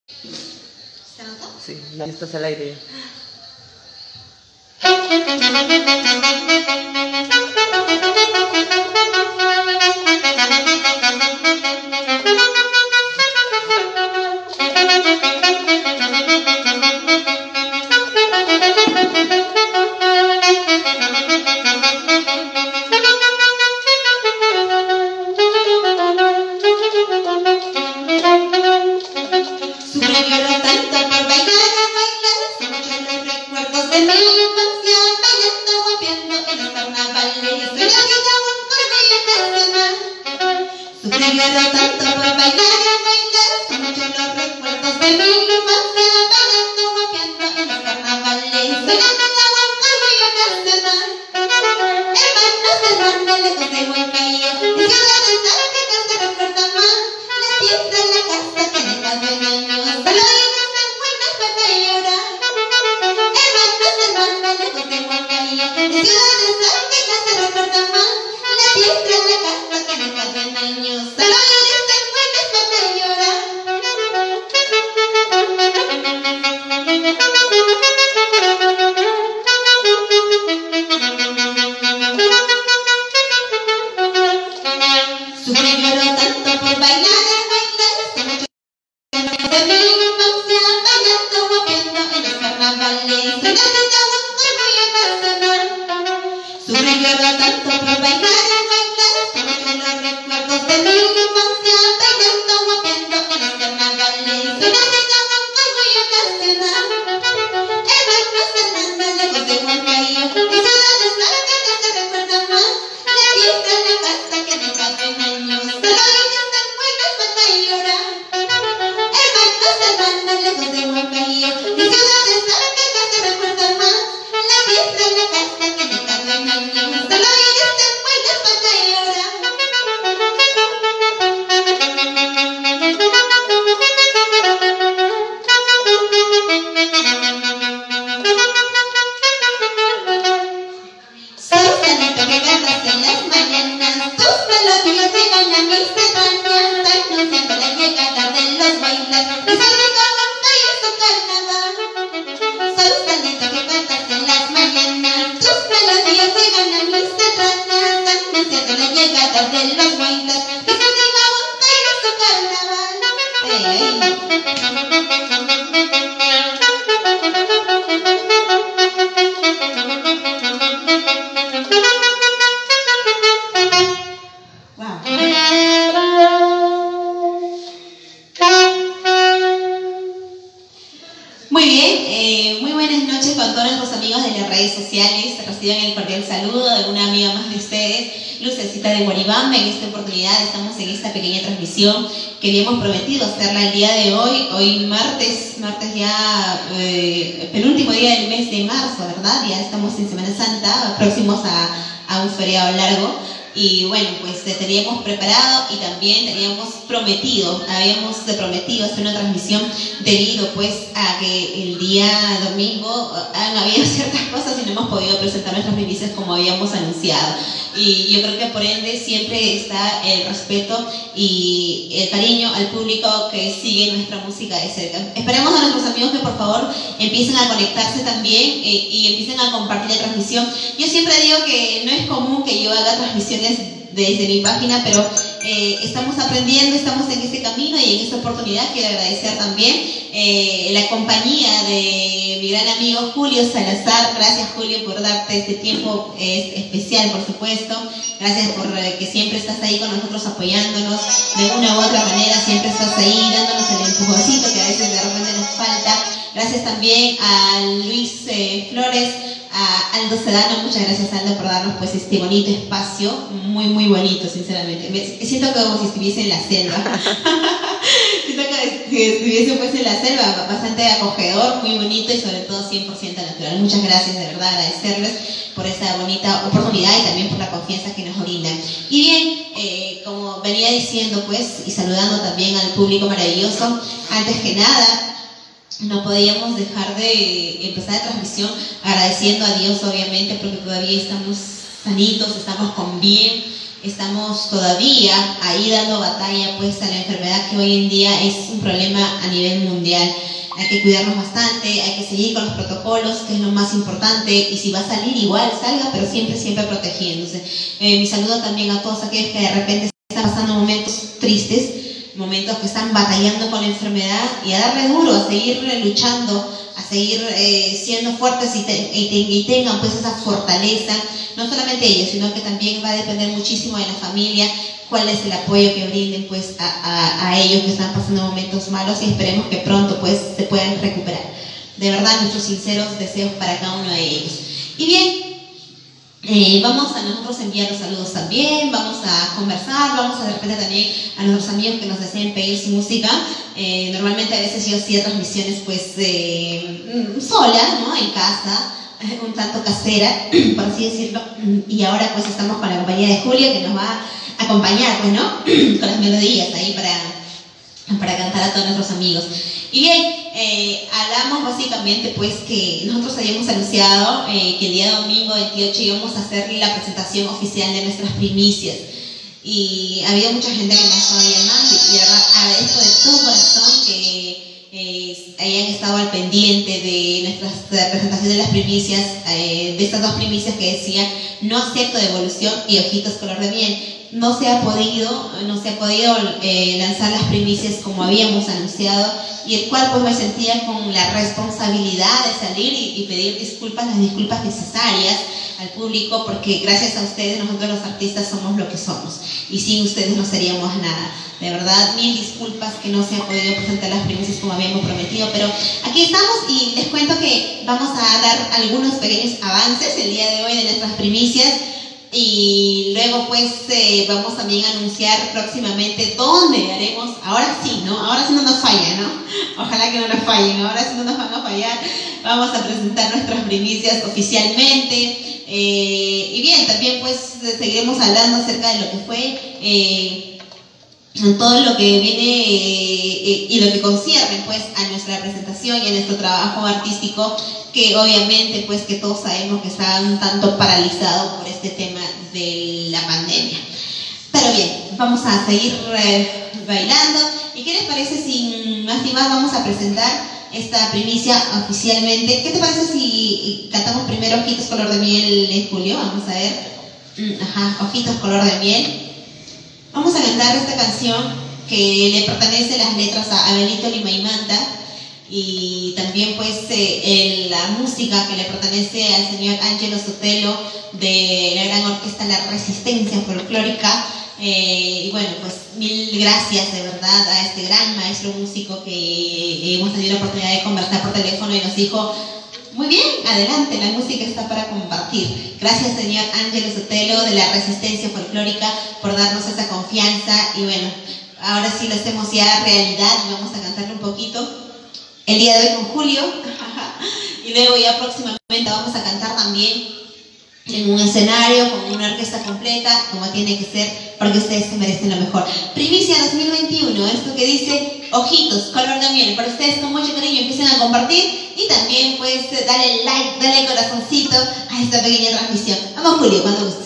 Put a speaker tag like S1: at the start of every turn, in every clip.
S1: ¿Se notó?
S2: Sí, ya estás al aire.
S1: Muy bien, muy buenas noches con todos nuestros amigos de las redes sociales. Reciban el cordial saludo de una amiga más de ustedes, Lucecita de Guaribamba. En esta oportunidad estamos en esta pequeña transmisión que habíamos prometido hacerla el día de hoy martes ya, penúltimo día del mes de marzo, ¿verdad? Ya estamos en Semana Santa, próximos a un feriado largo. Y bueno, pues teníamos preparado y también habíamos prometido hacer una transmisión debido pues a que el día domingo han habido ciertas cosas y no hemos podido presentar nuestras primicias como habíamos anunciado. Y yo creo que por ende siempre está el respeto y el cariño al público que sigue nuestra música de cerca. Esperemos a nuestros amigos que por favor empiecen a conectarse también y empiecen a compartir la transmisión. Yo siempre digo que no es común que yo haga transmisiones desde mi página, pero estamos aprendiendo, estamos en este camino y en esta oportunidad quiero agradecer también la compañía de mi gran amigo Julio Salazar. Gracias, Julio, por darte este tiempo especial, por supuesto. Gracias por que siempre estás ahí con nosotros apoyándonos de una u otra manera, siempre estás ahí dándonos el empujoncito que a veces de repente nos falta. Gracias también a Luis Flores, a Aldo Sedano. Muchas gracias, Aldo, por darnos pues este bonito espacio, muy bonito, sinceramente. Siento como si estuviese en la selva. Siento que si estuviese pues en la selva, bastante acogedor, muy bonito y sobre todo 100% natural. Muchas gracias, de verdad, agradecerles por esta bonita oportunidad y también por la confianza que nos brindan. Y bien, como venía diciendo pues, y saludando también al público maravilloso, antes que nada, no podíamos dejar de empezar la transmisión agradeciendo a Dios, obviamente, porque todavía estamos sanitos, estamos con bien. estamos todavía ahí dando batalla pues a la enfermedad que hoy en día es un problema a nivel mundial. Hay que cuidarnos bastante, hay que seguir con los protocolos, que es lo más importante, y si va a salir igual salga, pero siempre protegiéndose. Mi saludo también a todos aquellos que de repente están pasando momentos tristes, momentos que están batallando con la enfermedad, y a darle duro, a seguir luchando, a seguir siendo fuertes y tengan pues esa fortaleza, no solamente ellos, sino que también va a depender muchísimo de la familia, cuál es el apoyo que brinden pues a ellos que están pasando momentos malos, y esperemos que pronto pues se puedan recuperar. De verdad, nuestros sinceros deseos para cada uno de ellos. Y bien, vamos a nosotros enviar los saludos también, vamos a conversar, vamos a de repente también a nuestros amigos que nos deseen pedir su música. Normalmente a veces yo hacía transmisiones pues sola, ¿no? En casa, un tanto casera, por así decirlo, y ahora pues estamos con la compañía de Julio, que nos va a acompañar, pues, ¿no? Con las melodías ahí para cantar a todos nuestros amigos. Y bien, hablamos básicamente pues que nosotros habíamos anunciado que el día domingo 28 íbamos a hacer la presentación oficial de nuestras primicias, y ha habido mucha gente que me ha estado llamando, y de verdad agradezco de todo corazón que hayan estado al pendiente de nuestras presentaciones de las primicias, de estas dos primicias que decía no acepto devolución y ojitos color de miel. No se ha podido lanzar las primicias como habíamos anunciado, y el cual pues me sentía con la responsabilidad de salir y pedir disculpas, las disculpas necesarias al público, porque gracias a ustedes nosotros los artistas somos lo que somos, y sin ustedes no seríamos nada. De verdad, mil disculpas que no se ha podido presentar las primicias como habíamos prometido, pero aquí estamos, y les cuento que vamos a dar algunos pequeños avances el día de hoy de nuestras primicias. Y luego pues vamos también a anunciar próximamente dónde haremos, ahora sí, ¿no? Ahora sí no nos falla, ¿no? Ojalá que no nos fallen, ahora sí no nos van a fallar. Vamos a presentar nuestras primicias oficialmente. Y bien, también pues seguiremos hablando acerca de lo que fue todo lo que viene y lo que concierne pues a nuestra presentación y a nuestro trabajo artístico, que obviamente pues que todos sabemos que está un tanto paralizado por este tema de la pandemia. Pero bien, vamos a seguir bailando, y ¿qué les parece? Sin más ni más vamos a presentar esta primicia oficialmente. ¿Qué te parece si cantamos primero Ojitos color de miel en Julio? Vamos a ver. Ojitos color de miel. Vamos a cantar esta canción que le pertenece las letras a Abelito Lima y Manta, y también pues la música que le pertenece al señor Ángelo Sotelo de la gran orquesta La Resistencia Folclórica. Y bueno, pues mil gracias de verdad a este gran maestro músico que hemos tenido la oportunidad de conversar por teléfono, y nos dijo: muy bien, adelante, la música está para compartir. Gracias, señor Ángelo Sotelo de La Resistencia Folclórica, por darnos esa confianza. Y bueno, ahora sí lo hacemos ya realidad, vamos a cantarle un poquito el día de hoy con Julio. Y luego ya próximamente vamos a cantar también en un escenario con una orquesta completa, como tiene que ser, porque ustedes se merecen lo mejor. Primicia 2021, esto que dice Ojitos color de miel, para ustedes con mucho cariño empiecen a compartir, y también pues dale like, dale corazoncito a esta pequeña transmisión. Vamos, Julio, cuando gustes.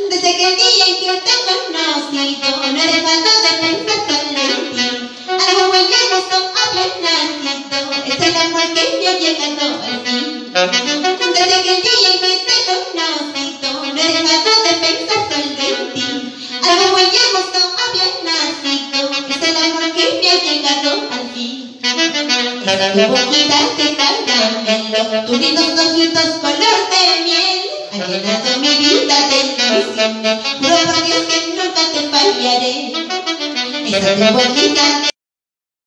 S1: Desde que el día en que te conocí, no he dejado de pensar solo en ti. Algo muy hermoso había nacido, es el amor que me ha llegado a ti. Desde que el día en que te conocí, no he dejado de pensar solo en ti. Algo muy hermoso había nacido, es el amor que me ha llegado a ti. Tu boquita de caramelo, tus lindos ojitos color de miel, han llenado mi vida de ilusión. Juro por Dios que nunca te fallaré. Esa tu boquita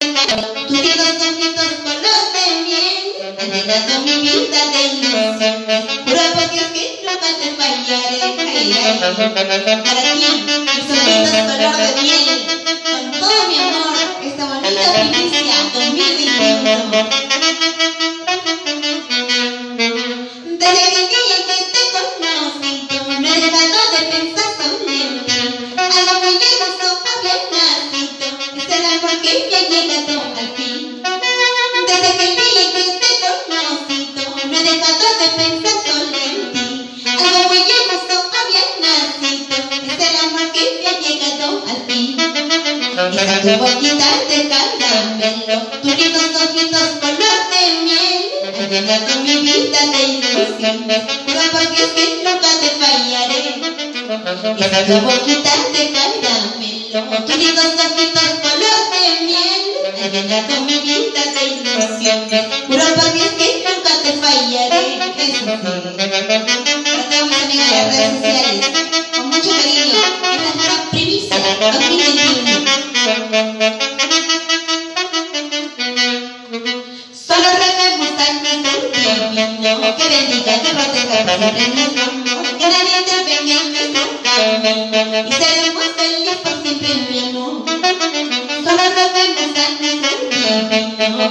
S1: de caramelo, tus lindos ojitos color de miel, han llenado mi vida de ilusión. Juro por Dios que nunca te fallaré. Para ti, mis ojitos color de miel, con todo mi amor, esta bonita primicia 2021. Desde el día que te conocí, no he dejado de pensar solo en ti. Algo muy hermoso había nacido, es el amor que me ha llegado al fin. Desde el día que te conocí, no he dejado de pensar solo en ti. Algo muy hermoso había nacido, es el amor que me ha llegado al fin. Esa tu boquita de caramelo, tus lindos ojitos color de miel, han llenado mi vida de ilusiones, pero porque es que nunca te fallaré. Esa tu boquita de caramelo, tus lindos ojitos color de miel, han llenado mi vida de ilusiones, pero porque es que nunca te fallaré. Eso sí. Para todas mis amigas de las redes sociales, con mucho cariño, esta es una primicia 2021. Solo recemos al divino que bendiga, que proteja siempre nuestro amor, que nadie intervenga en nuestro camino y seremos felices por siempre, mi amor. Solo recemos al divino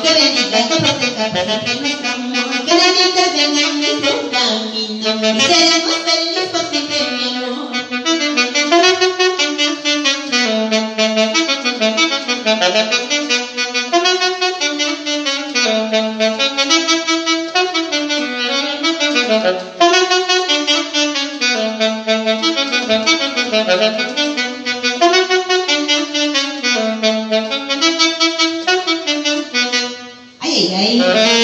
S1: que bendiga, que proteja siempre nuestro amor, que nadie intervenga en nuestro camino y seremos felices por siempre, mi amor. Ay, ay, ay.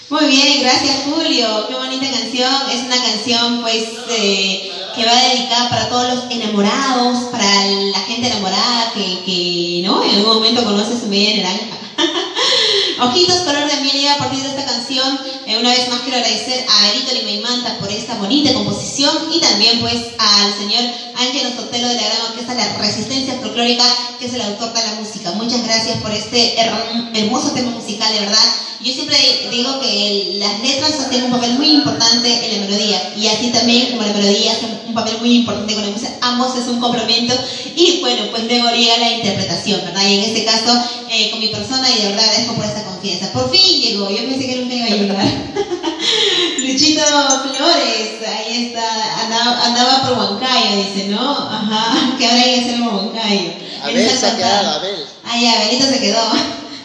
S1: Muy bien, gracias Julio, qué bonita canción. Es una canción pues que va dedicada para todos los enamorados, para la gente enamorada que ¿no? En algún momento conoce su media naranja. Ojitos color de miel, a partir de esta canción, una vez más quiero agradecer a Benito Lima y Manta por esta bonita composición y también pues al señor Ángelo Sotelo de la gran orquesta La Resistencia Folclórica, que es el autor de la música. Muchas gracias por este hermoso tema musical, de verdad. Yo siempre digo que las letras hacen un papel muy importante en la melodía, y así también como la melodía hace un papel muy importante con la música, ambos es un complemento, y bueno, pues luego llega la interpretación, ¿verdad? Y en este caso, con mi persona, y de verdad agradezco por esta confianza. Por fin llegó, yo pensé que nunca iba a llegar. Luchito Flores, ahí está, andaba por Huancayo, dice, ¿no? Ajá, que ahora hay que hacer en Huancayo.
S2: Abel se ha quedado, Abel.
S1: Ah, ya, Abelito se quedó.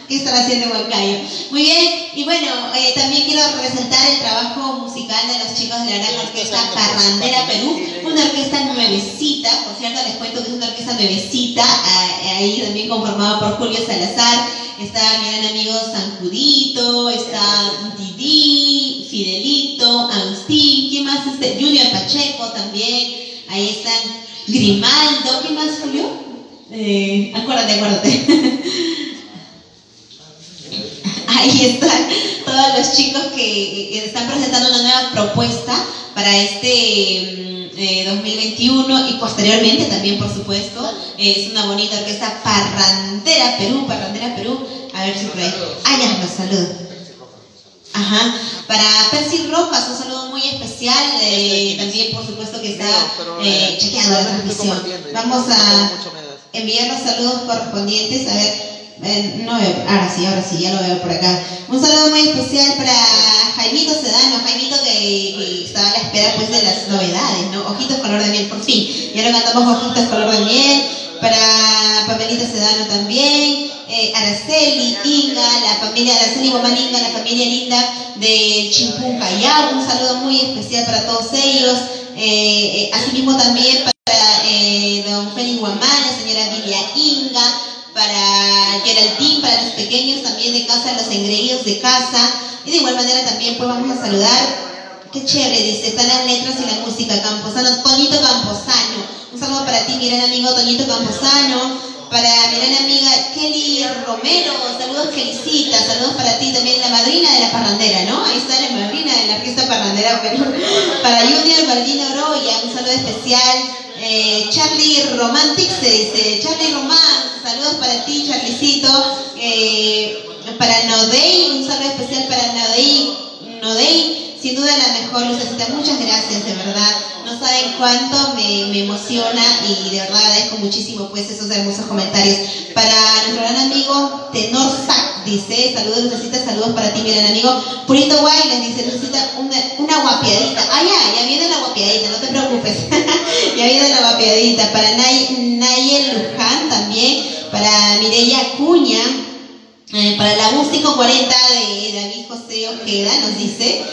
S1: ¿Qué estará haciendo en Huancayo? Muy bien, y bueno, también quiero resaltar el trabajo musical de los chicos de la gran orquesta Parrandera Perú, una orquesta nuevecita, por cierto les cuento que es una orquesta nuevecita, ahí también conformada por Julio Salazar, está mi gran amigo Sancudito, está Didi, Fidelito, Agustín, ¿quién más? Junior Pacheco también, ahí están Grimaldo, ¿qué más, Julio? Acuérdate. Ahí están todos los chicos que están presentando una nueva propuesta para este 2021 y posteriormente también, por supuesto. Es una bonita orquesta Parrandera Perú. A ver si por ahí. Ya nos saludo. Ajá. Para Percy Rojas, un saludo muy especial. También, por supuesto, que está chequeando la transmisión. Vamos a enviar los saludos correspondientes. A ver. No veo, ahora sí, ya lo veo por acá. Un saludo muy especial para Jaimito Sedano, que estaba a la espera pues de las novedades, ¿no? Ojitos color de miel, por fin. Y ahora cantamos Ojitos color de miel. Para Pamelita Sedano también, Araceli, Inga, la familia Araceli Guamán Inga, la familia linda del Chimpún Callao. Un saludo muy especial para todos ellos. Asimismo también para don Félix Guamán, la señora Vilia Inga, para Geraldine, para los pequeños también de casa, los engreídos de casa. Y de igual manera también pues vamos a saludar, qué chévere, dice, están las letras y la música, Camposano, Toñito Camposano. Un saludo para ti, mi gran amigo Toñito Camposano. Para mi gran amiga Kelly Romero, saludos Kelicita, saludos para ti también, la madrina de la parrandera, ¿no? Ahí está la madrina de la orquesta Parrandera Perú. Para Junior Baldino Oroya, un saludo especial. Charlie Romantic se dice, Charlie Román, saludos para ti, Charlicito. Para Nodey, un saludo especial para Nodey Sin duda la mejor, Lucecita. Muchas gracias, de verdad. No saben cuánto me emociona y de verdad agradezco muchísimo pues esos hermosos comentarios. Para nuestro gran amigo Tenor Sac, dice, saludos Lucecita, saludos para ti, mi gran amigo. Purito Guay les dice, Lucecita, una guapiadita. Ah, ya viene la guapiadita, no te preocupes. Ya viene la guapiadita. Para Nayel Luján también, para Mireya Acuña, para la Músico 40 de David José Ojeda, nos dice,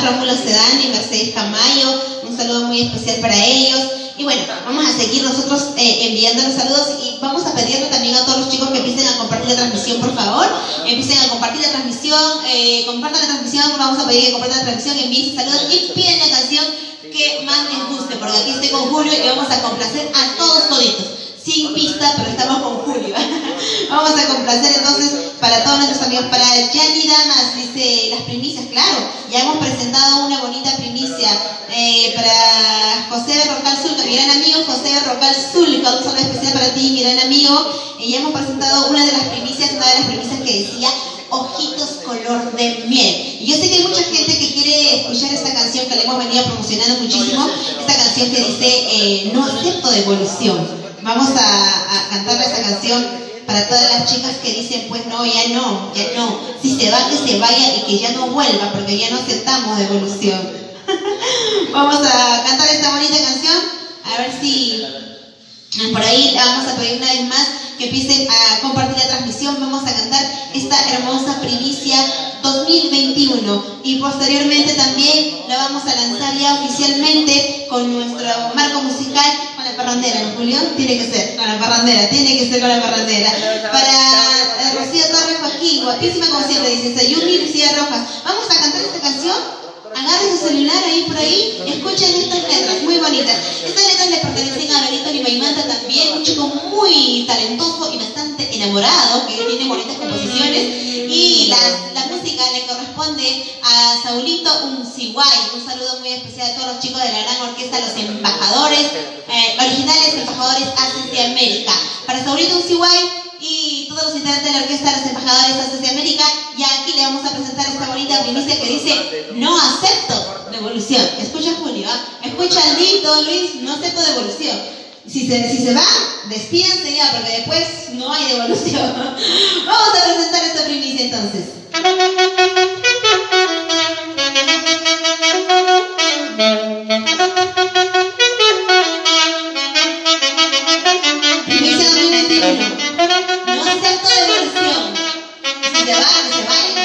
S1: Rómulo Sedán y Mercedes Camayo, un saludo muy especial para ellos. Y bueno, vamos a seguir nosotros enviando los saludos y vamos a pedirle también a todos los chicos que empiecen a compartir la transmisión, por favor. Empiecen a compartir la transmisión, compartan la transmisión, vamos a pedir que compartan la transmisión, envíen saludos y piden la canción que más les guste, porque aquí estoy con Julio y vamos a complacer a todos toditos. Sin pista, pero estamos con Julio. Vamos a complacer entonces para todos nuestros amigos, para Yanni Damas, dice las primicias, claro, ya hemos presentado una bonita primicia para José Rocal Zulca, mi gran amigo José Rocal Zulca, un saludo especial para ti, mi gran amigo. Ya hemos presentado una de las primicias que decía Ojitos color de miel. Y yo sé que hay mucha gente que quiere escuchar esta canción que le hemos venido promocionando muchísimo, esta canción que dice no acepto devolución. Vamos a cantarle esta canción para todas las chicas que dicen, pues no, ya no. Si se va, que se vaya y que ya no vuelva, porque ya no aceptamos devolución. Vamos a cantar esta bonita canción, a ver si por ahí la vamos a pedir una vez más que empiecen a compartir la transmisión. Vamos a cantar esta hermosa primicia 2021 y posteriormente también la vamos a lanzar ya oficialmente con nuestro marco musical, con la parrandera, ¿no, Julio? Tiene que ser con la parrandera. Para Rocío Torres Joaquín, guapísima como siempre, dice Sayumi Lucía Rojas. Vamos a cantar esta canción. Agarren su celular ahí por ahí, escuchen estas letras muy bonitas. Estas letras le pertenecen a Benito Limaimanta también, un chico muy talentoso y bastante enamorado, que tiene bonitas composiciones. Y la música le corresponde a Saulito Unciguay. Un saludo muy especial a todos los chicos de la gran orquesta, los embajadores, originales embajadores Haces de América. Para Saulito Unciguay y todos los integrantes de la orquesta, los embajadores Haces de América, ya aquí le vamos a presentar esta bonita primicia que dice no acepto devolución. Escucha Julio, escucha Lito, Luis, no acepto devolución. Si se va, despídense ya, porque después no hay devolución. Vamos a presentar esta primicia entonces. Primicia 2021. No acepto devolución. Si se va, que se vaya.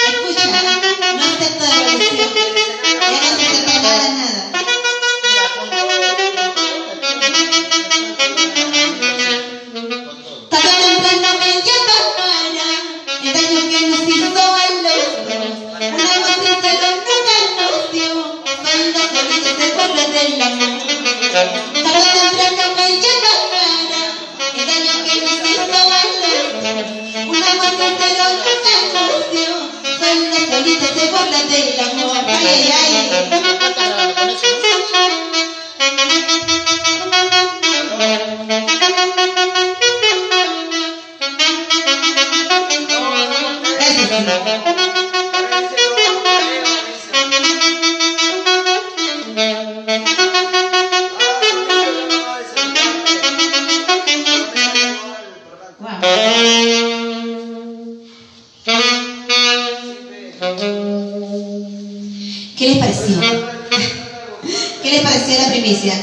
S1: Escucha, no acepto devolución. Ya no se acepta amor sincero que te anunció. Son las bolitas de burla del amor. Ay, ay, ay. ¿Qué les pareció? ¿Qué les pareció la primicia?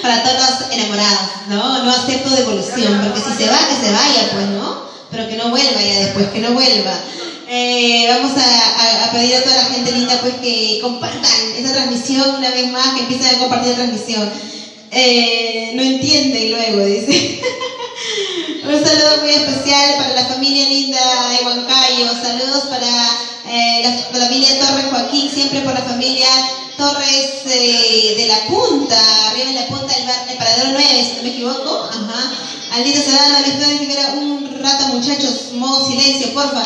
S1: Para todos los enamorados, ¿no? No acepto devolución, porque si se va, que se vaya, pues, ¿no? Pero que no vuelva ya después, que no vuelva. Vamos a pedir a toda la gente linda, pues, que compartan esa transmisión una vez más, que empiecen a compartir la transmisión. No entienden luego, dice. Un saludo muy especial para la familia linda de Huancayo. Saludos para la familia Torres Joaquín, siempre por la familia Torres de la Punta, arriba en la punta del barrio Paradero 9, si no me equivoco. Ajá. Aldita Sedano, Alejandro Rivera, un rato muchachos, modo silencio, porfa.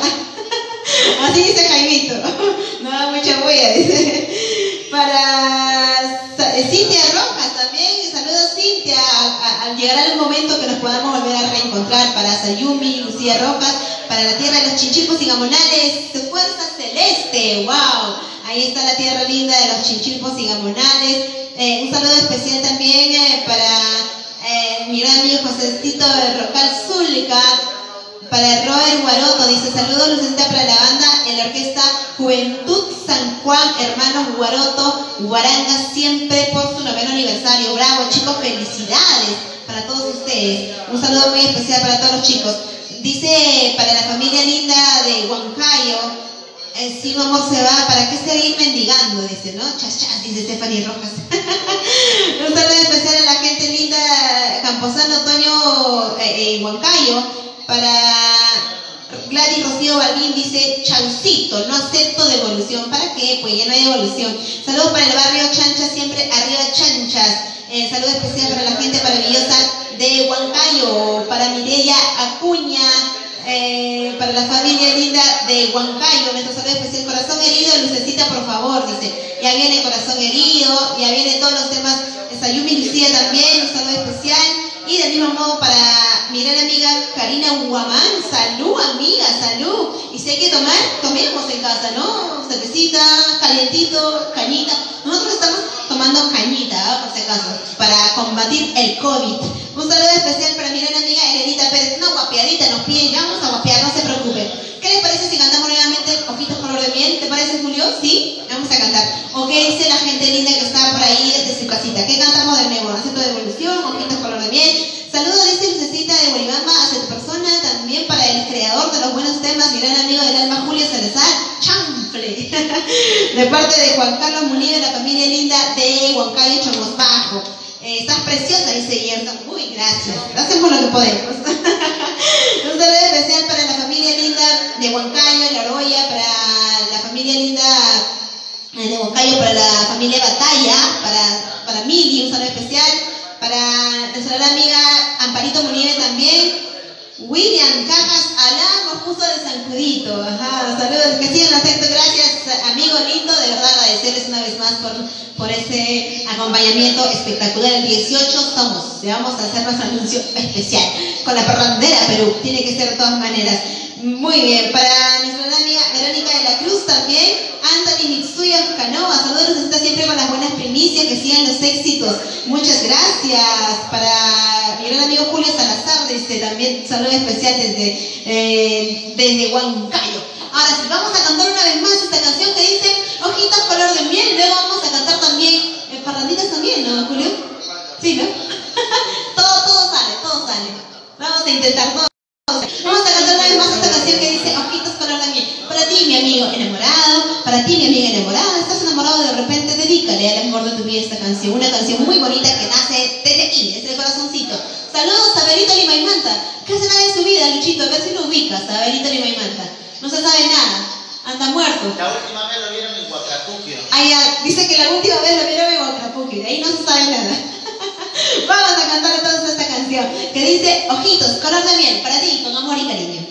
S1: Así dice Jaimito. No da mucha bulla, dice. Para Cintia Rojas también, saludos Cintia. Llegará el momento que nos podamos volver a reencontrar. Para Sayumi, Lucía Rojas, para la tierra de los chinchilpos y gamonales, de Fuerza Celeste. ¡Wow! Ahí está la tierra linda de los chinchilpos y gamonales. Un saludo especial también para mi gran amigo Josécito Rocal Zulca. Para Robert Guaroto, dice, saludos Lucecita para la banda en la orquesta Juventud San Juan, hermanos Guaroto, Guaranga, siempre por su 9º aniversario. Bravo, chicos, felicidades para todos ustedes. Un saludo muy especial para todos los chicos. Dice, para la familia linda de Huancayo, si un amor se va, ¿para qué seguir mendigando? Dice, ¿no? Chas, chas, dice Stephanie Rojas. Un saludo especial a la gente linda, Camposano, Toño, Huancayo. Para Gladys Rocío Balbín, dice, chaucito, no acepto devolución. ¿Para qué? Pues ya no hay devolución. Saludos para el barrio Chanchas, siempre arriba Chanchas. Saludo especial para la gente maravillosa de Huancayo, para Mireya Acuña, para la familia linda de Huancayo. Nuestro saludo especial, corazón herido, Lucecita, por favor, dice. Ya viene corazón herido, ya vienen todos los temas. Sayumi Lucía también, un saludo especial. Y del mismo modo para mi gran amiga Karina Huamán, salud amiga, salud. Y si hay que tomar, tomemos en casa, ¿no? Cervecita, calientito, cañita. Nosotros estamos tomando cañita, ¿eh? Por si acaso, para combatir el COVID. Un saludo especial para mi gran amiga Elenita Pérez, una guapeadita nos piden, ya vamos a guapear, no se preocupen. ¿Qué les parece si cantamos nuevamente Ojitos Color de Miel? ¿Te parece, Julio? ¿Sí? Vamos a cantar. ¿O qué dice la gente linda que está por ahí desde su casita? ¿Qué cantamos de nuevo? ¿Acepto devolución? ¿Ojitos Color de Miel? Saludos, dice Lucecita de Guaribamba, hacia tu persona, también para el creador de los buenos temas, mi gran amigo del alma, Julio Salazar, Chample. De parte de Juan Carlos Muniz, de la familia linda de Huancayo, Chongos Bajo. Estás preciosa, dice Gerson. Uy, gracias. Hacemos lo que podemos. Un saludo especial para la familia linda de Huancayo, La Oroya, para la familia linda de Huancayo, para la familia Batalla, para Mili, un saludo especial. Para nuestra gran amiga Amparito Munive también. William Cajas Alá nos puso de San Judito. Ajá, saludos, que sigan afecto. Gracias, amigo lindo. De verdad agradecerles una vez más por ese acompañamiento espectacular. El 18 somos. Le vamos a hacer nuestro anuncio especial con la parrandera Perú. Tiene que ser de todas maneras. Muy bien, para nuestra gran amiga Verónica de la Cruz también, Anthony Mitsuya Canoa, saludos, está siempre con las buenas primicias, que sigan los éxitos. Muchas gracias. Para mi gran amigo Julio Salazar, dice también saludo especial desde Huancayo. Ahora sí, vamos a cantar una vez más esta canción que dice Ojitos Color de Miel. Luego vamos a cantar también parranditas también, ¿no, Julio? Sí, ¿no? todo sale. Vamos a intentar todo. Vamos a cantar una vez más esta canción que dice Ojitos Color de Miel. Para ti, mi amigo enamorado, para ti, mi amiga enamorada, estás enamorado de repente, dedícale al amor de tu vida esta canción. Una canción muy bonita que nace desde aquí, desde el corazoncito. Saludos a Abelito Lima y Manta. ¿Qué será de su vida, Luchito? A ver si lo ubicas, a Abelito Lima y Manta. No se sabe nada, anda muerto.
S2: La última vez lo vieron en Huacapuquio.
S1: Ah, ya, dice que la última vez lo vieron en Huacapuquio, de ahí no se sabe nada. Vamos a cantar entonces esta canción que dice Ojitos Color de Miel, para ti, con amor y cariño.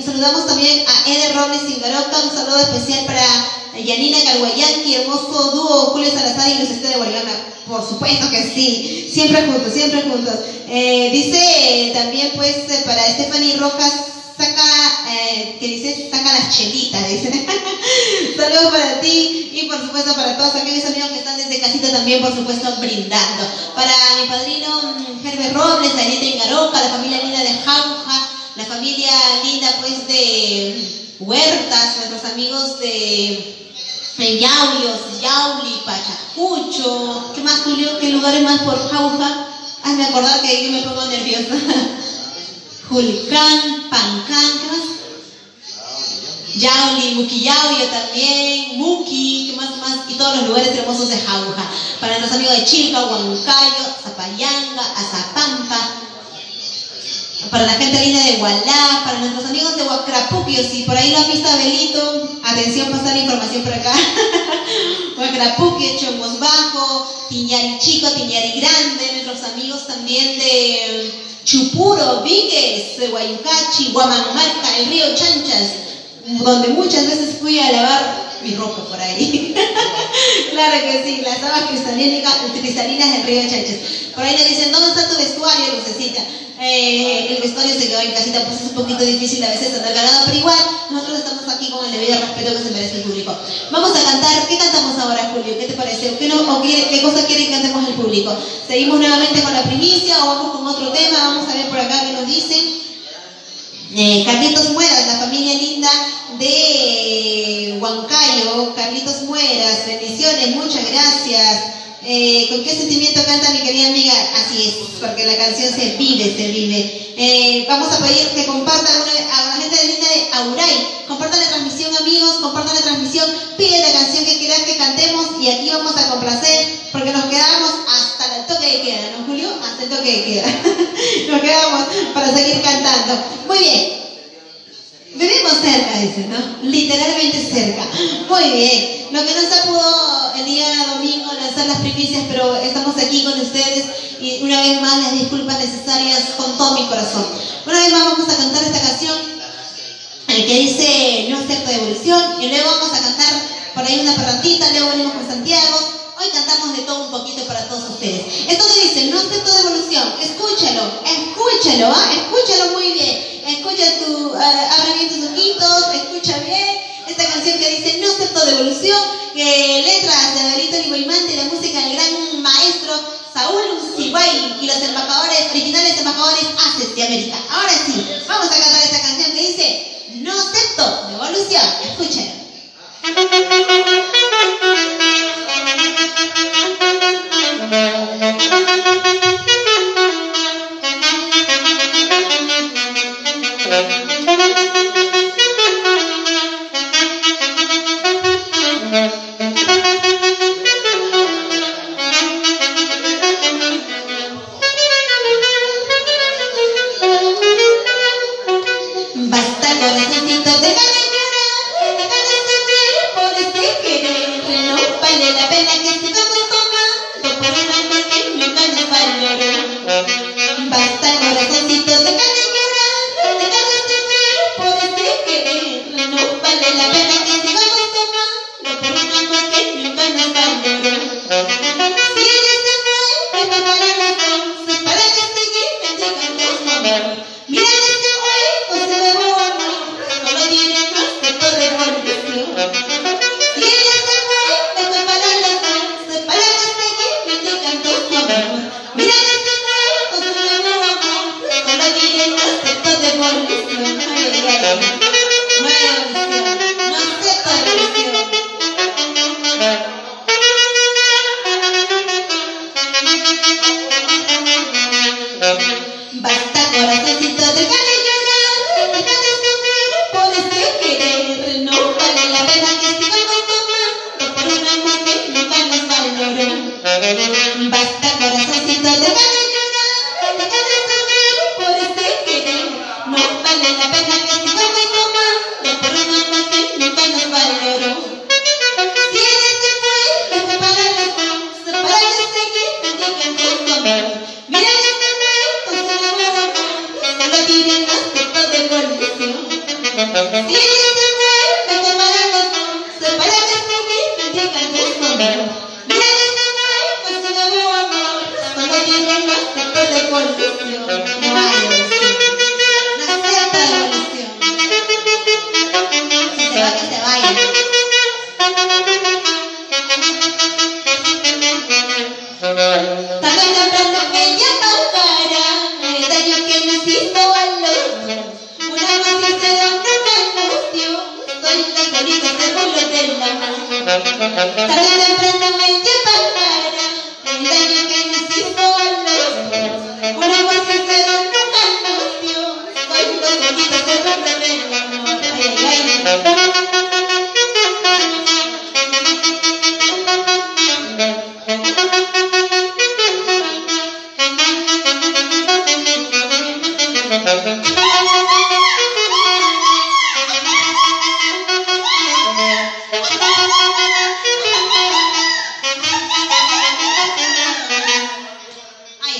S1: Saludamos también a Eder Robles Singaroca, un saludo especial para Yanina Calguayanqui, hermoso dúo Julio Salazar y Luis de Guaribamba. Por supuesto que sí, siempre juntos, siempre juntos. Dice también pues para Stephanie Rojas, saca las chelitas, dice. Saludos para ti y por supuesto para todos aquellos amigos que están desde casita también, por supuesto, brindando. Para mi padrino Herbert Robles, Daniela Ingaroca, la familia linda de Jauja, la familia linda pues de Huertas, nuestros amigos de Yauli, Pachacucho. ¿Qué más, Julio? ¿Qué lugares más por Jauja? Hazme acordar que yo me pongo nerviosa. Julcán, Pancán, ¿qué más? Yauli, Muquillauyo también, Muqui, ¿qué más? Y todos los lugares hermosos de Jauja. Para nuestros amigos de Chilca, Huancayo, Zapayanga, Azapampa. Para la gente linda de Hualá, para nuestros amigos de Huacrapuquio, si por ahí lo han visto Abelito, atención, pasar información por acá. Huacrapuquio, Chongos Bajo, Tiñari Chico, Tiñari Grande, nuestros amigos también de Chupuro, Vigues, de Guayucachi, Huamanmarca, el río Chanchas, donde muchas veces fui a lavar mi ropa por ahí. Claro que sí, las aguas cristalinas del río Chanchas. Por ahí nos dicen, ¿dónde está tu vestuario, Lucecita? El vestuario se quedó en casita, pues es un poquito difícil a veces andar ganado, pero igual nosotros estamos aquí con el debido respeto que se merece el público. Vamos a cantar. ¿Qué cantamos ahora, Julio? ¿Qué te parece? ¿Qué cosa quiere que cantemos el público? ¿Seguimos nuevamente con la primicia o vamos con otro tema? Vamos a ver por acá qué nos dicen. Carlitos Mueras, la familia linda de Huancayo. Carlitos Mueras, bendiciones, muchas gracias. ¿Con qué sentimiento canta mi querida amiga? Así es, porque la canción se vive, se vive. Vamos a pedir que compartan a la gente linda de Auray. Compartan la transmisión, amigos, compartan la transmisión. Pide la canción que quieran que cantemos y aquí vamos a complacer, porque nos quedamos hasta el toque de queda, ¿no, Julio? Hasta el toque de queda. Nos quedamos para seguir cantando. Muy bien. Vivimos cerca, dice, ¿no? Literalmente cerca. Muy bien. Lo que no se pudo el día domingo lanzar las primicias, pero estamos aquí con ustedes y una vez más las disculpas necesarias con todo mi corazón. Una vez más vamos a cantar esta canción que dice No acepto devolución y luego vamos a cantar por ahí una parrandita, luego venimos con Santiago. Hoy cantamos de todo un poquito para todos ustedes. Esto que dice No acepto devolución, escúchalo, escúchalo, ¿ah? Escúchalo muy bien. Escucha abre bien tus ojitos, escucha bien esta canción que dice No acepto devolución, letras de Abelito Liboimante, la música del gran maestro Saúl Uciguay y los embajadores, originales embajadores ACES de América. Ahora sí, vamos a cantar esta canción que dice No acepto devolución, escúchalo. Ay, ay, ay.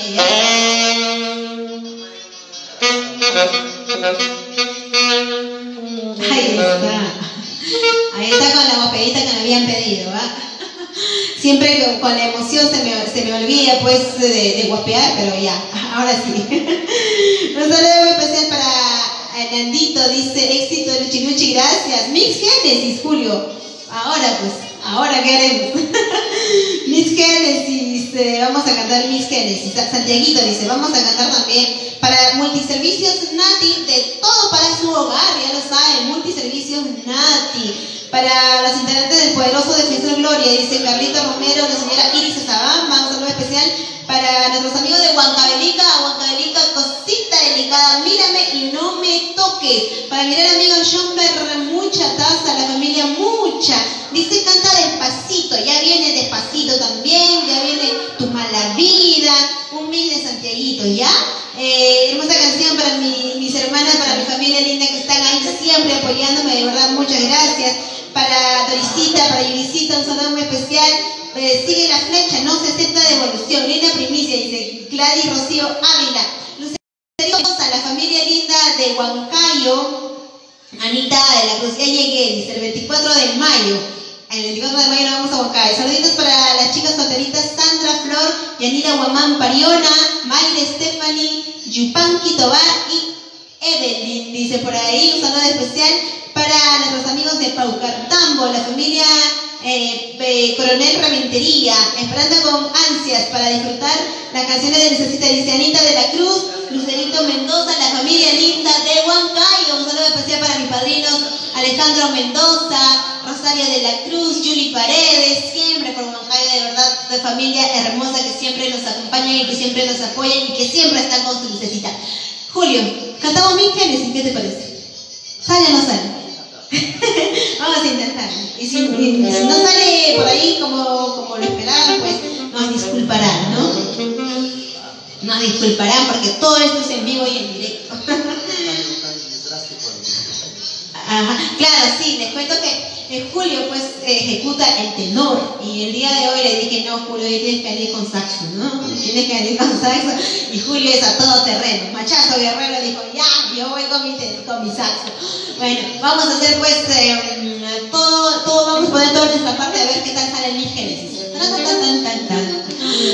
S1: Ay, ay, ay. Ahí está. Ahí está con la guapedita que me habían pedido, ¿ah? Siempre con la emoción se me olvida pues de guapear, pero ya, ahora sí. Un saludo muy especial para Nandito, dice éxito Luchi Luchi, gracias. Mix Génesis, Julio. Ahora qué haremos. Mix Génesis, vamos a cantar Mix Génesis. Santiaguito dice, vamos a cantar también para Multiservicios Nati, de todo para su hogar, ya lo saben, Multiservicios Nati. Para los integrantes del Poderoso Defensor Gloria, dice Carlita Romero, la señora Iris Zabamba, un saludo especial para nuestros amigos de Huancavelica, cosita delicada, mírame y no me toques. Para mi gran amigo Schomber, mucha taza, la familia mucha. Dice canta despacito, ya viene despacito también, ya viene Tu Mala Vida, un mil de Santiaguito, ¿ya? Hermosa canción para mis hermanas, para mi familia linda que están ahí siempre apoyándome, de verdad, muchas gracias. Para Dorisita, para Yurisita, un saludo muy especial. Sigue la flecha, no se acepta devolución. Linda primicia, dice Gladys Rocío Ávila. Lucerio Sosa, la familia linda de Huancayo. Anita de la Cruz, ya llegué, dice el 24 de mayo. El 24 de mayo nos vamos a Huancayo. Saluditos para las chicas solteritas Sandra Flor, Yanira Guamán Pariona, Mayre Stephanie, Yupanqui Tobar y Evelyn. Dice por ahí un saludo especial para nuestros amigos de Paucartambo, la familia Coronel Rementería, esperando con ansias para disfrutar las canciones de Lucecita, dice Anita de la Cruz, Lucerito Mendoza, la familia linda de Huancayo, un saludo especial para mis padrinos Alejandro Mendoza, Rosario de la Cruz, Yuli Paredes, siempre por Huancayo, de verdad, de familia hermosa que siempre nos acompañan y que siempre nos apoyan y que siempre están con su Lucecita. Julio, cantamos Mix Génesis, ¿qué te parece? ¿Sale o no sale? Vamos a intentar. Y si no sale por ahí como lo esperaban, pues nos disculparán, ¿no? Nos disculparán porque todo esto es en vivo y en directo. Ajá. Claro, sí, les cuento que Julio pues ejecuta el tenor y el día de hoy le dije, no Julio, hoy tienes que venir con saxo, ¿no? Tienes que venir con saxo y Julio es a todo terreno, machazo guerrero, dijo, ya, yo voy con mi saxo. Bueno, vamos a hacer pues todo vamos a poner toda nuestra parte a ver qué tal sale el Mix Génesis.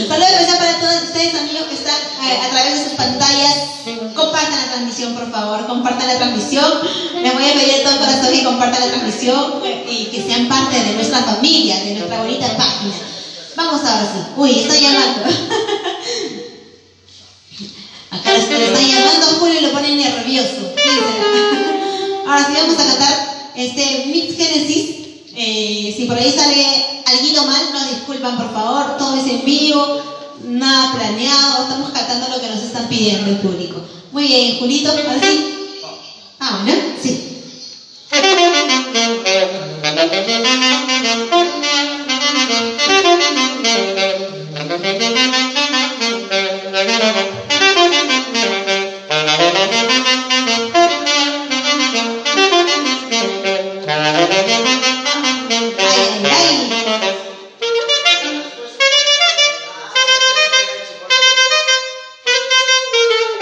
S1: Saludos especial para todos ustedes amigos que están a través de sus pantallas. Compartan la transmisión, por favor, compartan la transmisión. Les voy a pedir de todo corazón que compartan la transmisión y que sean parte de nuestra familia, de nuestra bonita página. Vamos ahora sí. Uy, está llamando. Acá le están llamando a Julio y lo ponen nervioso. Ahora sí vamos a cantar Mix Génesis. Si por ahí sale algo mal, nos disculpan por favor, todo es en vivo, nada planeado, estamos cantando lo que nos están pidiendo el público. Muy bien, Julito, ahora sí. Ah, ¿no? Sí.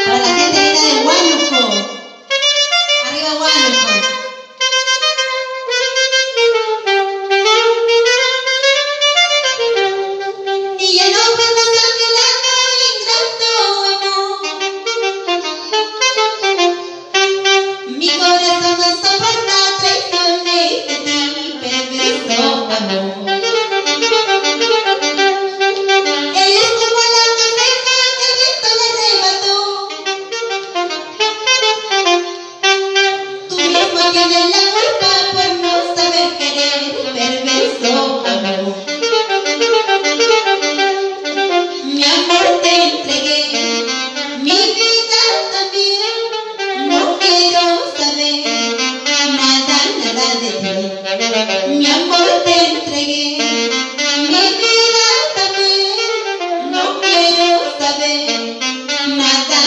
S1: Para la gente linda de Huánuco, arriba Huánuco. Y ya no puedo cancelado ingrato amor. Mi corazón no soporta traiciones de ti, perverso amor. Eres como la caseca que el viento le arrebató. Tú mismo tienes la culpa por no saber querer, perverso amor. Mi amor te entregué, mi vida también. No quiero saber nada de ti. Mi amor te entregué, mi vida también. No quiero saber nada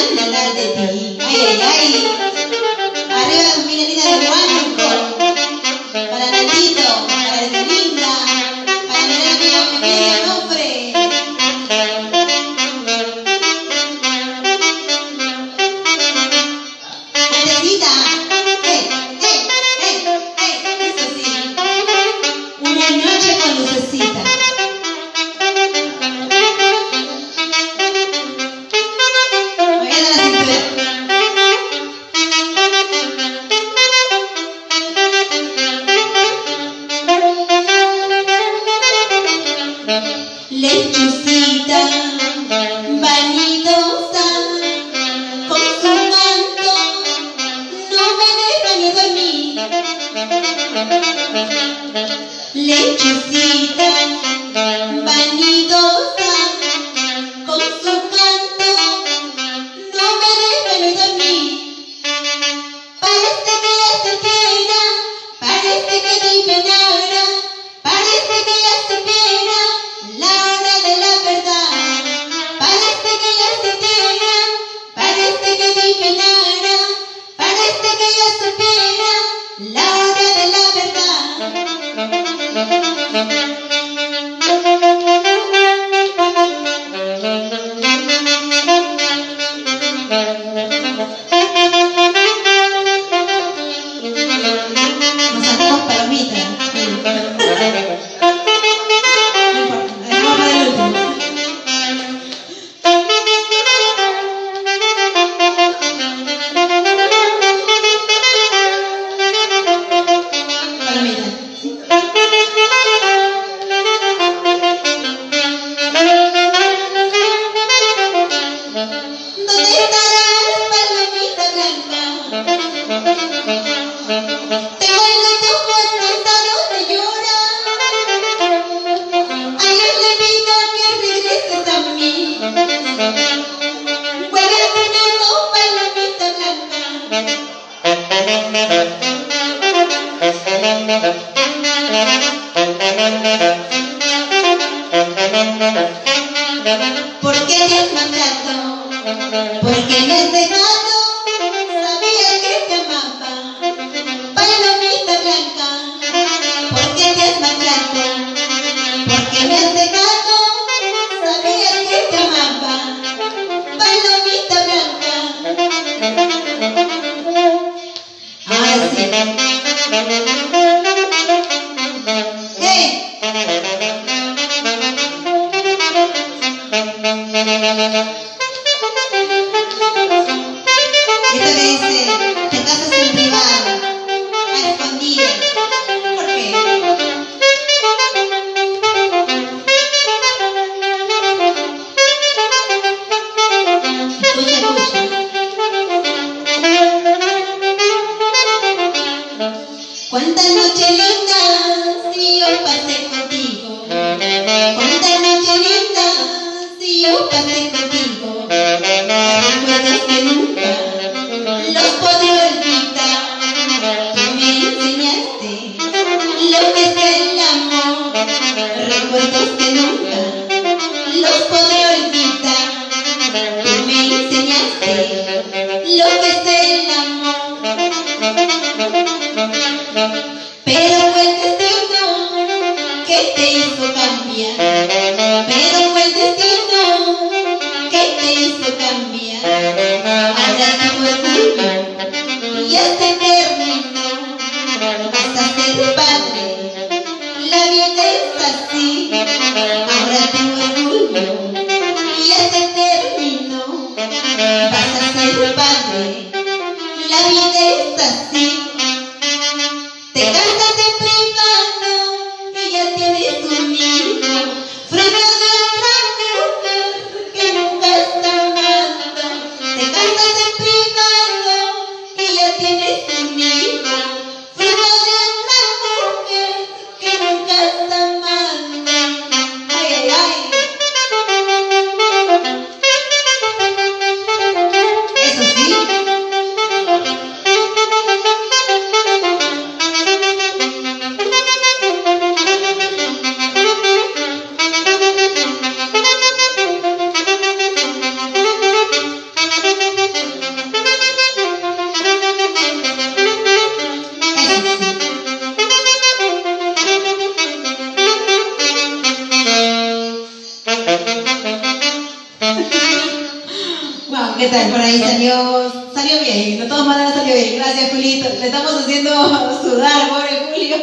S1: de ti. Ay, ay, ay. Arriba la familia linda de Huánuco. Para Nandito, para Linda, para mi amigo Emilio Nofre. lechucita, vanidosa, con su canto, no me deja ni dormir. Parece que ya se espera, parece que vive nada, parece que ya se espera la hora de la verdad. Parece que ya se espera, parece que vive nada, parece que ya se espera la hora de la verdad. Nos sacamos palomitas. No importa, dejamos para el último. Palomita. ¿Dónde estarás, palomita blanca? Tengo los ojos cansados de llorar. A Dios le pido que regreses a mí. Vuelve de nuevo, palomita blanca. ¿Por qué te has marchado? ¿Por qué me has dejado? Sabía que te amaba, palomita blanca. ¿Por qué te has marchado? ¿Por qué me has dejado? Sabía que te amaba, palomita blanca. Ahora sí. ¡Hey! Esto le dice, te casas en privado, a escondidas. ¿Por qué? Escucha, escucha. Cuántas noches lindas si yo pasé contigo. Cuántas noches lindas si yo pasé contigo. Recuerdos que nunca los podré olvidar. Tú me enseñaste lo que es el amor. Recuerdos que nunca los podré olvidar. Tú me enseñaste lo que es el amor. Pero fue el destino que te hizo cambiar. Pero fue el destino que te hizo cambiar. Ahora tu orgullo ya se terminó. Vas a ser padre, la vida es así. Ahora tu orgullo ya se terminó. Vas a ser padre, la vida es así. Te casas en privado y ya tienes un hijo, fruto de otra mujer que nunca está amando. Te casas en privado y ya tienes un hijo, fruto de otra mujer que nunca está amando. Ay, ay, ay. Eso sí. Wow, ¿qué tal? Por ahí salió bien, de todas maneras salió bien. Gracias, Julito. Le estamos haciendo sudar, pobre Julio.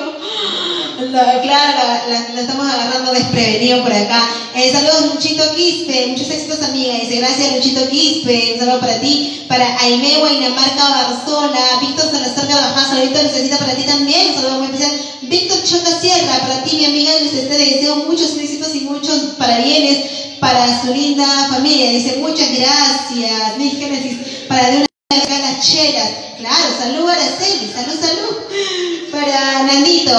S1: Claro, la estamos agarrando desprevenido por acá. Saludos, Luchito Quispe. Muchos éxitos, amiga. Dice, gracias, Luchito Quispe. Un saludo para ti. Para Aime Guainamarca Barzola. Víctor Salazar Carvajal. Saludito, Lucecita, para ti también. Un saludo muy especial. Víctor Choca Sierra. Para ti, mi amiga Lucecita. Le deseo muchos éxitos y muchos parabienes para su linda familia. Dice, muchas gracias. Mil Génesis. Para de una acá las las chelas. Claro, salud Araceli, salud. Para Nandito,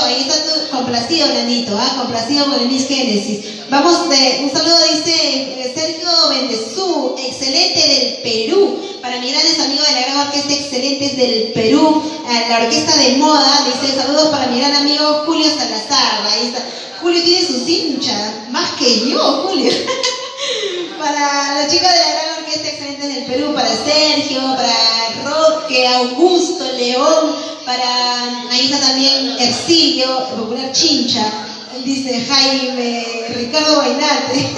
S1: ahí está tu complacido Nandito, complacido con el Miss Génesis. Vamos, un saludo dice Sergio Bendezú, excelente del Perú. Para mis grandes amigos de la gran orquesta Excelentes del Perú, la orquesta de moda, dice saludos para mi gran amigo Julio Salazar. Ahí está. Julio tiene sus hinchas, más que yo, Julio. Para los chicos de la gran orquesta Excelentes del Perú, para Sergio, para Roque, Augusto, León, ahí está también Ercilio, el popular Chincha, dice Jaime, Ricardo Bainate,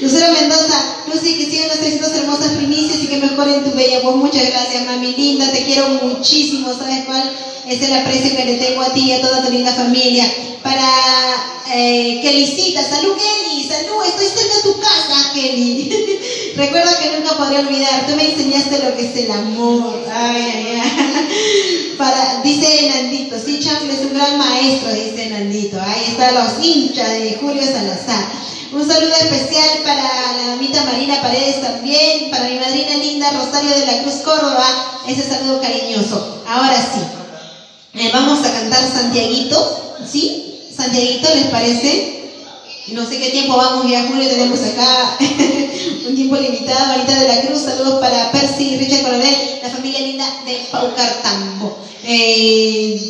S1: Lucero Mendoza, Lucy, que sigan los éxitos, hermosas primicias y que mejoren tu bella voz. Muchas gracias, mami linda, te quiero muchísimo. ¿Sabes cuál es el aprecio que le tengo a ti y a toda tu linda familia? Para Kellycita, salud Kelly, salud, estoy cerca de tu casa, Kelly. Recuerda que nunca podré olvidar, tú me enseñaste lo que es el amor. Ay. Dice Nandito, sí, Chanfle es un gran maestro, dice Nandito. Ahí están los hinchas de Julio Salazar. Un saludo especial para la mamita Marina Paredes también, para mi madrina linda Rosario de la Cruz Córdoba, ese saludo cariñoso. Ahora sí, vamos a cantar Santiaguito, ¿sí? Santiaguito, ¿les parece? No sé qué tiempo vamos ya, Julio, tenemos acá un tiempo limitado. Anita de la Cruz, saludos para Percy, Richard Coronel, la familia linda de Paucartambo.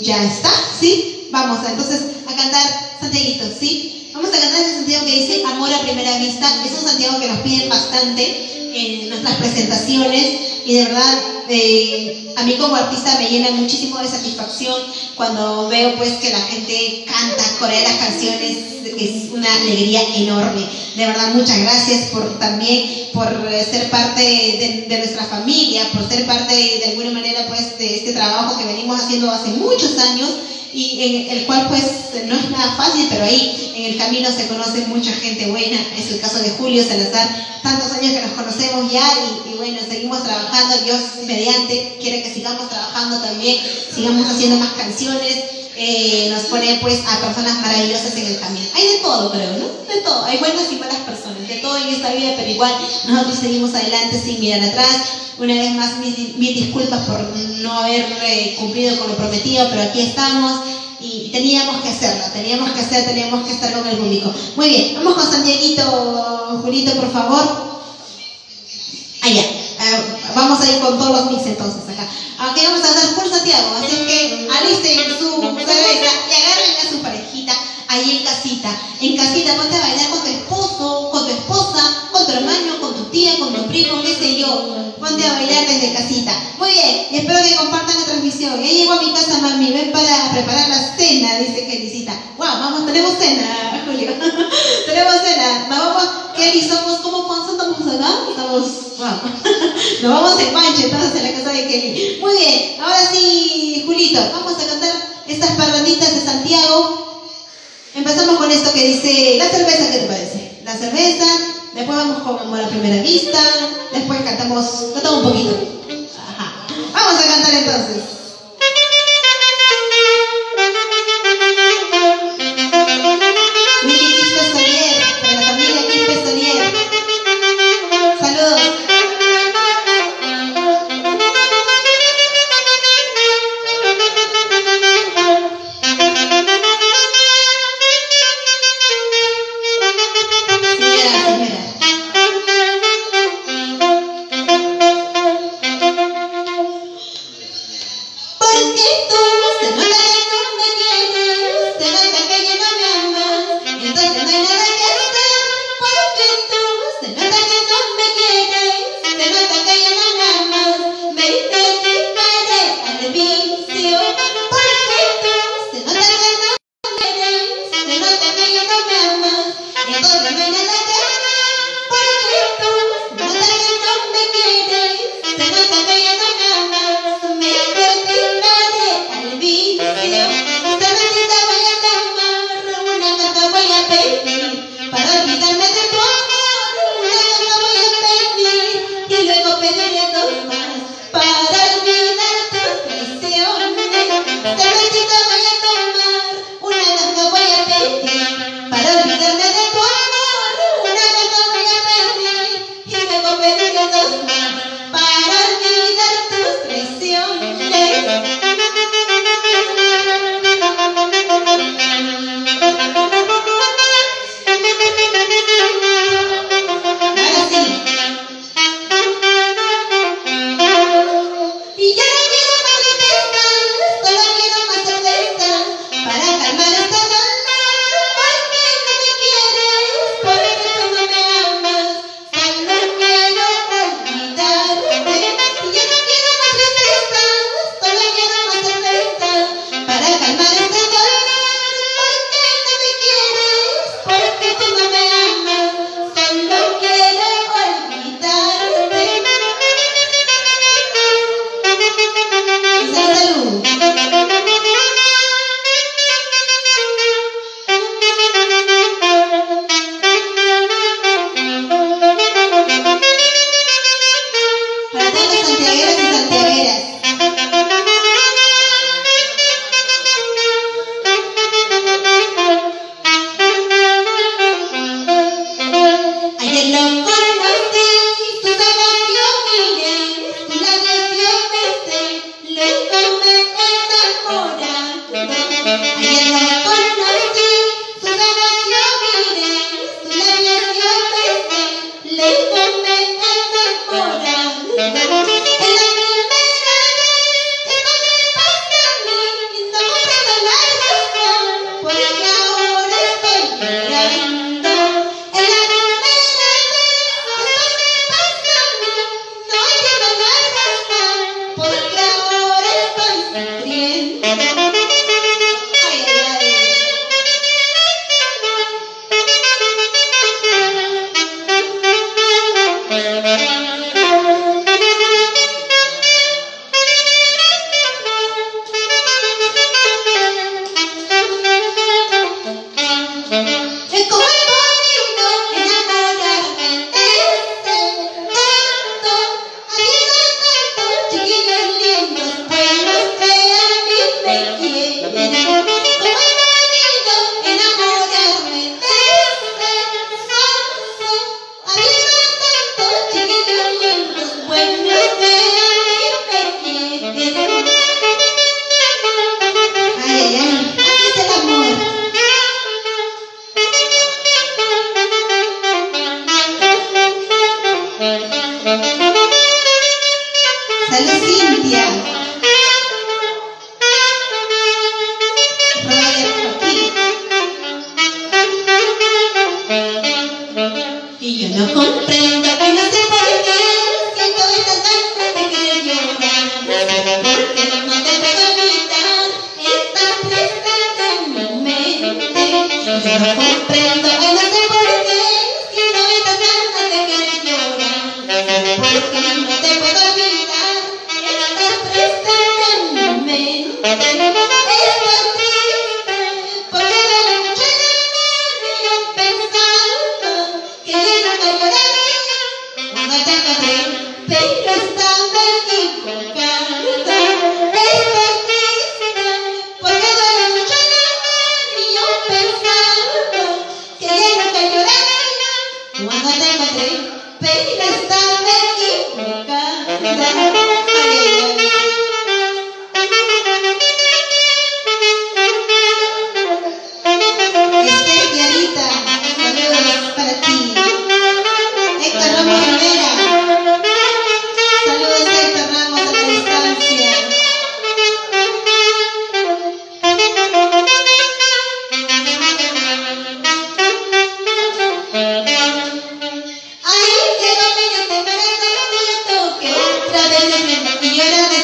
S1: ¿Ya está? ¿Sí? Vamos entonces a cantar Santiaguito, ¿sí? Vamos a cantar ese Santiago que dice Amor a primera vista. Es un Santiago que nos piden bastante en nuestras presentaciones y de verdad a mí como artista me llena muchísimo de satisfacción cuando veo pues que la gente canta, corea las canciones. Es una alegría enorme. De verdad, muchas gracias también por ser parte de nuestra familia, por ser parte de alguna manera pues de este trabajo que venimos haciendo hace muchos años y en el cual pues no es nada fácil, pero ahí en el camino se conoce mucha gente buena. Es el caso de Julio Salazar, tantos años que nos conocemos ya y bueno, seguimos trabajando. Dios mediante quiere que sigamos trabajando también, sigamos haciendo más canciones. Nos pone pues a personas maravillosas en el camino. Hay de todo, creo, ¿no? De todo, hay buenas y malas personas, de todo en esta vida, pero igual nosotros seguimos adelante sin mirar atrás. Una vez más, mil disculpas por no haber cumplido con lo prometido, pero aquí estamos y teníamos que hacerlo, teníamos que estar con el público. Muy bien, vamos con Santiaguito, Julito, por favor. Allá. Vamos a ir con todos los mix entonces acá. Aquí vamos a dar por Santiago, así que alisten su cerveza y agarren a su parejita ahí en casita, ponte a bailar con tu esposo, con tu esposa, con tu hermano, con tu tía, con tu primo, qué sé yo, ponte a bailar desde casita. Muy bien, y espero que compartan la transmisión. Ya llego a mi casa, mami, ven para preparar la cena, dice Kellycita. Wow, vamos, tenemos cena, Julio. Tenemos cena, nos vamos, Kelly, somos como cuando estamos acá, estamos, wow. Nos vamos en mancha entonces en la casa de Kelly. Muy bien, ahora sí, Julito, vamos a cantar estas parranditas de Santiago. Empezamos con esto que dice la cerveza, ¿qué te parece? La cerveza, después vamos con Amor a primera vista, después cantamos un poquito. Ajá. Vamos a cantar entonces. Willy Quispe Solier, para la familia Quispe Solier. Saludos. Y ahora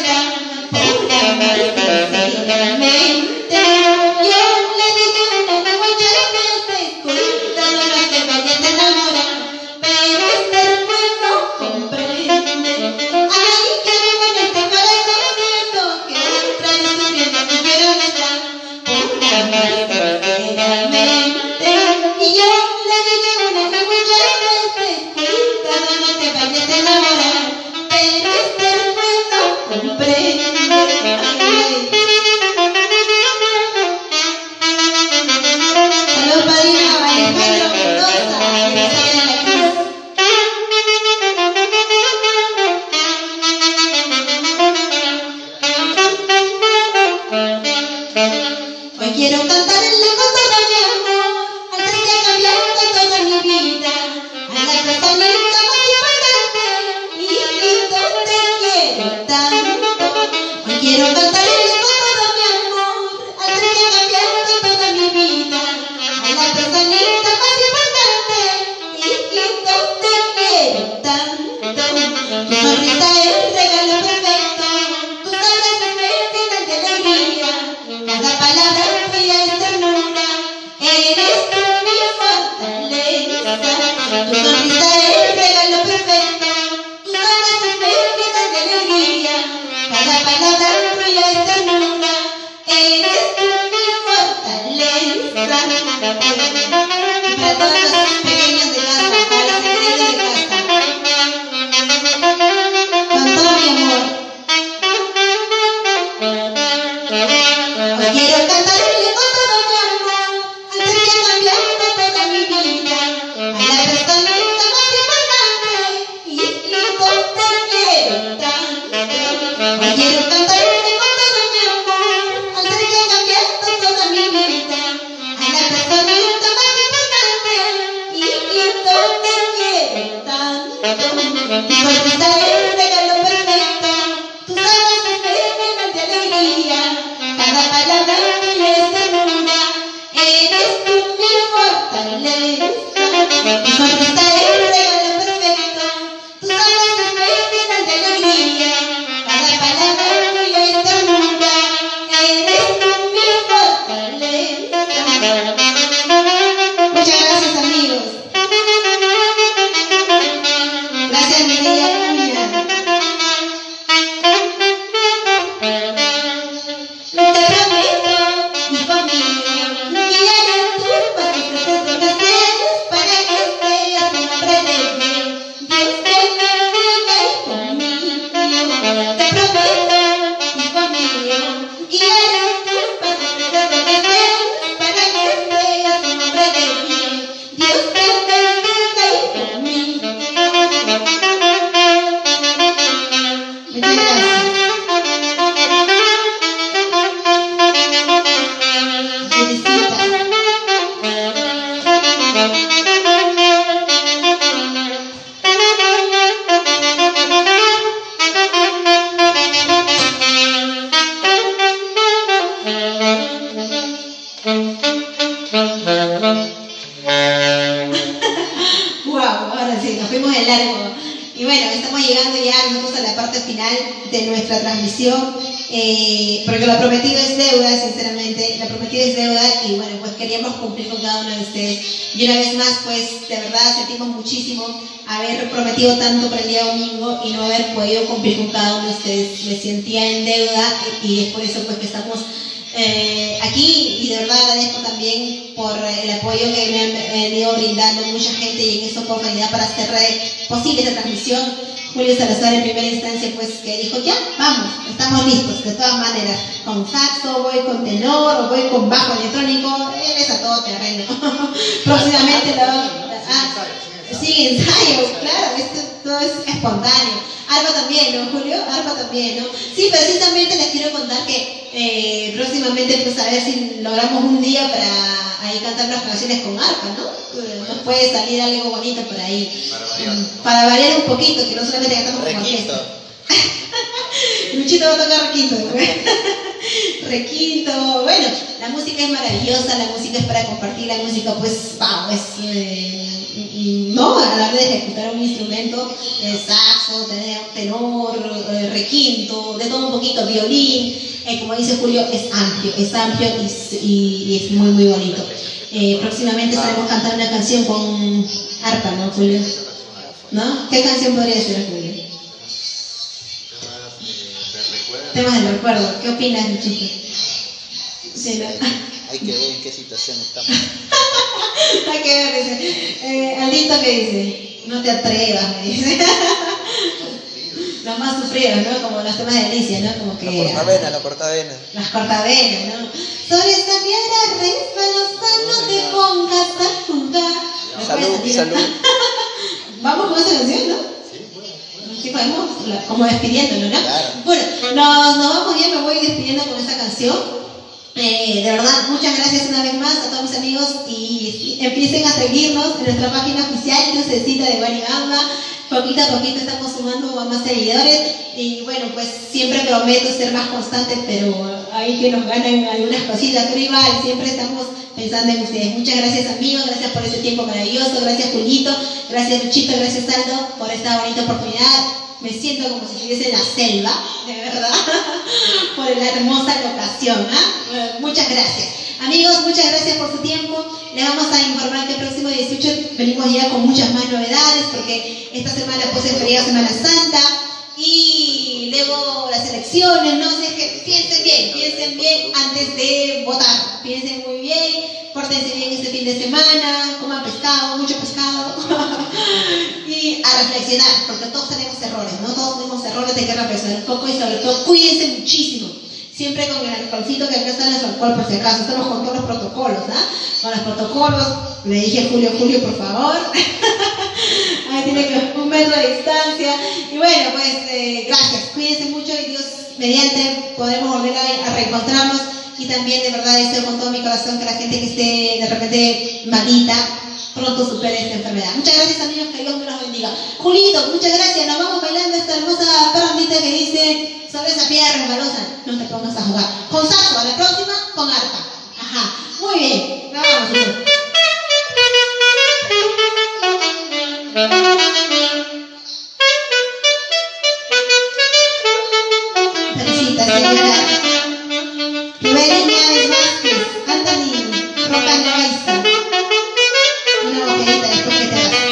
S1: Tu sonrisa es un regalo perfecto, tus ojos me llenan de alegría. Cada palabra tuya es ternura, eres tú mi fortaleza. Tu sonrisa es un regalo perfecto, tus ojos me llenan de alegría. Cada palabra tuya es ternura, eres tú mi fortaleza. Muchas gracias, amigos. Gracias, mi bella cuña. Te prometo, hijo mío, guiaré tus pasos desde donde estés para que seas un hombre de bien. Dios te bendiga, hijo mío. Te prometo, hijo mío, guiaré tus pasos desde donde estés para que seas un hombre de bien. Dios te bendiga, hijo mío. Muchas gracias. Felicita. Wow, ahora sí, nos fuimos de largo. Y bueno, estamos llegando ya nosotros a la parte final de nuestra transmisión, porque lo prometido es deuda, sinceramente, lo prometido es deuda y bueno, pues queríamos cumplir con cada uno de ustedes. Y una vez más, pues de verdad sentimos muchísimo haber prometido tanto para el día domingo y no haber podido cumplir con cada uno de ustedes. Me sentía en deuda y es por eso pues que estamos aquí, y de verdad agradezco también por el apoyo que me han venido brindando mucha gente y en esta oportunidad para hacer posible esta transmisión. Julio Salazar en primera instancia pues que dijo ya, vamos, estamos listos, de todas maneras, con saxo, voy con tenor o voy con bajo electrónico, él es a todo terreno. Próximamente sí, ensayos, claro, esto todo es espontáneo. Arpa también, ¿no, Julio? Arpa también, ¿no? Sí, precisamente les quiero contar que próximamente, pues a ver si logramos un día para ahí cantar las canciones con arpa, ¿no? Nos puede salir algo bonito por ahí. Para variar un poquito, que no solamente cantamos con orquesta. Luchito va a tocar requinto. Requinto, bueno, la música es maravillosa, la música es para compartir, la música pues, wow, no, a la hora de ejecutar un instrumento, saxo, tenor, requinto, de todo un poquito, violín, como dice Julio, es amplio y es muy muy bonito. Próximamente estaremos cantando una canción con arpa, ¿no, Julio? ¿No? ¿Qué canción podría ser, Julio? Temas del recuerdo. ¿Qué opinas, Luchito? Sí, ¿no?
S2: Hay que ver en qué situación estamos.
S1: Hay que ver, dice. Aldito que dice, no te atrevas, me dice. Los más sufridos, ¿no? Como los temas de Alicia, ¿no? Como que...
S2: La cortavena.
S1: Las cortavenas, ¿no? Sobre esa piedra resbalosa no te pongas a jugar.
S2: Salud.
S1: Vamos con esa canción, ¿no? Sí, podemos, como despidiéndonos, ¿no?
S2: Claro.
S1: Bueno, nos vamos ya, me voy despidiendo con esta canción. De verdad, muchas gracias una vez más a todos mis amigos y empiecen a seguirnos en nuestra página oficial, Lucecita de Guaribamba. Poquito a poquito estamos sumando a más seguidores y bueno, pues siempre prometo ser más constante, pero hay que nos ganan algunas cositas, pero igual siempre estamos pensando en ustedes. Muchas gracias, amigos, gracias por ese tiempo maravilloso, gracias Julito, gracias Luchito, gracias Aldo por esta bonita oportunidad. Me siento como si estuviese en la selva, de verdad, por la hermosa locación. Muchas gracias. Amigos, muchas gracias por su tiempo. Les vamos a informar que el próximo 18 venimos ya con muchas más novedades, porque esta semana pues es feriado Semana Santa y luego las elecciones, no sé, que piensen bien antes de votar. Piensen muy bien, pórtense bien este fin de semana, coman pescado, mucho pescado y a reflexionar, porque todos tenemos errores, ¿no? Todos tenemos errores, hay que reflexionar un poco y sobre todo cuídense muchísimo. Siempre con el alcoholcito, que acá está nuestro alcohol por si acaso, estamos con todos los protocolos, con los protocolos, le dije Julio, por favor, ahí tiene que 1 metro de distancia, y bueno, pues gracias, cuídense mucho y Dios mediante podremos volver a reencontrarnos, y también de verdad deseo con todo mi corazón que la gente que esté de repente malita, pronto supere esta enfermedad. Muchas gracias, amigos, que Dios me los bendiga. Julito, muchas gracias. Nos vamos bailando esta hermosa parrandita que dice sobre esa piedra resbalosa. No te pongas a jugar. Con saxo, a la próxima, con arpa. Ajá. Muy bien. Vamos, Julito. Felicitaciones. Rubén Ñaves Vázquez, Anthony Roca Loaiza. Una botellita después que te vas.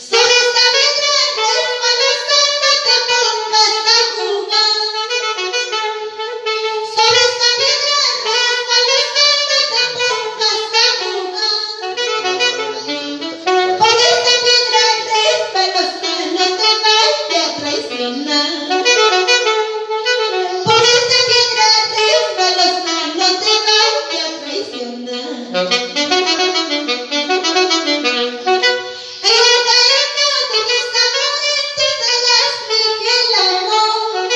S1: Sobre esta piedra resbalosa no te pongas a jugar. Sobre esta piedra resbalosa no te pongas a jugar. Porque esta piedra resbalosa no te vaya a traicionar. Por esta piedra resbalosa no te vaya a traicionar. En el camino de mis amores tú serás mi fiel amor.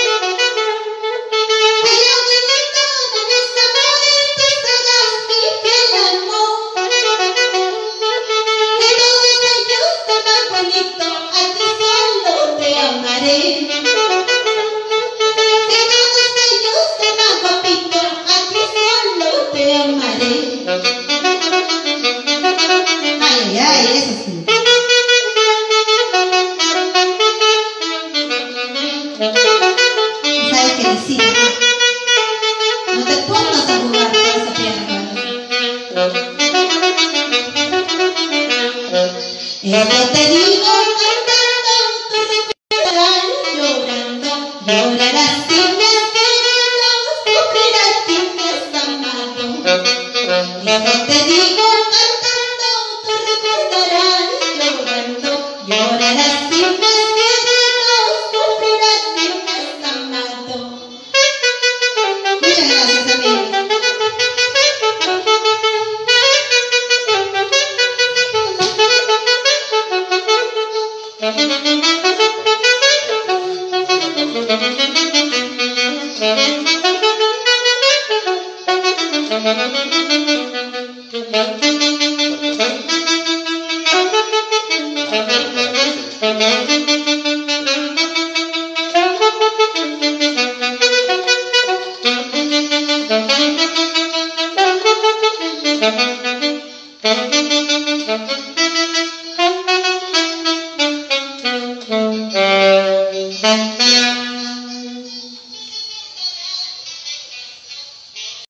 S1: En el camino de mis amores tú serás mi fiel amor. En todo este yo soy más bonito, a ti solo te amaré. Te amaré. Ay, ay, ay, eso sí. ¿Sabes qué decir? No te pongas a jugar con esa piedra. Esto te digo cantando, tú recordarás llorando, llorarás si me has querido, sufrirás si me has amado. Esto te digo cantando, tú recordarás llorando, llorarás si me has querido, sufrirás si me has amado. Muchas gracias, amigos. Thank you.